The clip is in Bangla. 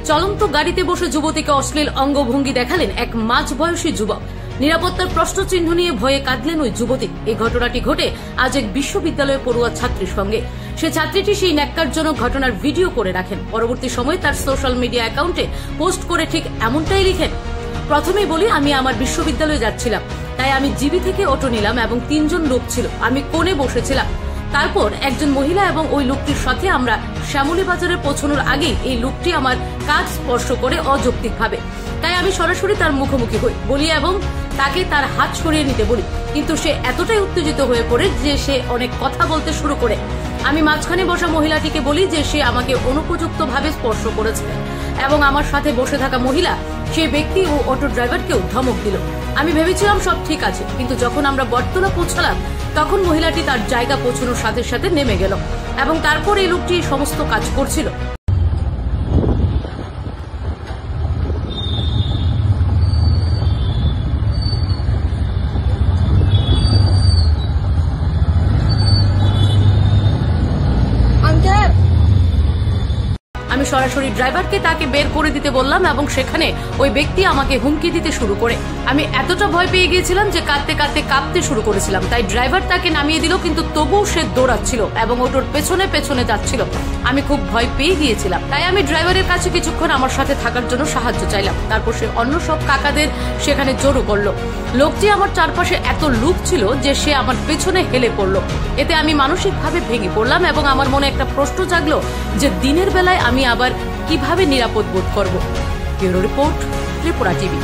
চলন্ত গাড়িতে বসে যুবতীকে অশ্লীল অঙ্গভঙ্গি দেখালেন এক মাঝবয়সী যুবক। নিরাপত্তার প্রশ্নচিহ্ন নিয়ে ভয়ে কাঁদলেন ওই যুবতী। এই ঘটনাটি ঘটে আজ এক বিশ্ববিদ্যালয়ে পড়ুয়া ছাত্রীর সঙ্গে। সে ছাত্রীটি সেই ন্যাক্কারজনক ঘটনার ভিডিও করে রাখেন। পরবর্তী সময়ে তার সোশ্যাল মিডিয়া অ্যাকাউন্টে পোস্ট করে ঠিক এমনটাই লিখেন। প্রথমেই বলি, আমি আমার বিশ্ববিদ্যালয়ে যাচ্ছিলাম, তাই আমি জিবি থেকে অটো নিলাম এবং 3 জন লোক ছিল। আমি কোণে বসেছিলাম। তারপর একজন মহিলা এবং ওই লোকটির সাথে আমরা শ্যামলী বাজারে পৌঁছানোর আগেই এই লোকটি আমার কাঁধ স্পর্শ করে অযৌক্তিকভাবে। তাই আমি সরাসরি তার মুখোমুখি হই, বলি এবং তাকে তার হাত সরিয়ে নিতে বলি। কিন্তু সে এতটাই উত্তেজিত হয়ে পড়ে যে সে অনেক কথা বলতে শুরু করে। আমি মাঝখানে বসা মহিলাটিকে বলি যে সে আমাকে অনুপযুক্তভাবে স্পর্শ করেছে এবং আমার সাথে বসে থাকা মহিলা, সেই ব্যক্তি ও অটো ড্রাইভারকেও ধমক দিল। আমি ভেবেছিলাম সব ঠিক আছে, কিন্তু যখন আমরা বটতলা পৌঁছালাম তখন মহিলাটি তার জায়গা পৌঁছানোর সাথে সাথে নেমে গেল এবং তারপর এই লোকটি সমস্ত কাজ করছিল। আমি সরাসরি ড্রাইভারকে তাকে বের করে দিতে বললাম এবং সেখানে ওই ব্যক্তি আমাকে হুমকি দিতে শুরু করে। আমি এতটা ভয় পেয়ে গিয়েছিলাম যে কাঁদতে কাঁদতে কাঁপতে শুরু করেছিলাম। তাই ড্রাইভার তাকে নামিয়ে দিল, কিন্তু তবুও সে দৌড়াচ্ছিল এবং ওটোর পেছনে পেছনে যাচ্ছিল। আমি খুব ভয় পেয়ে গিয়েছিলাম। তাই আমি ড্রাইভারের কাছে কিছুক্ষণ আমার সাথে থাকার জন্য সাহায্য চাইলাম। তারপর সে অন্য সব কাকাদের সেখানে জড়ো করলো। লোকটি আমার চারপাশে এত লোক ছিল যে সে আমার পেছনে হেলে পড়লো। এতে আমি মানসিকভাবে ভেঙে পড়লাম এবং আমার মনে একটা প্রশ্ন জাগলো যে দিনের বেলায় আমি আবার কিভাবে নিরাপদ বোধ করব। Bureau report, Tripura TV.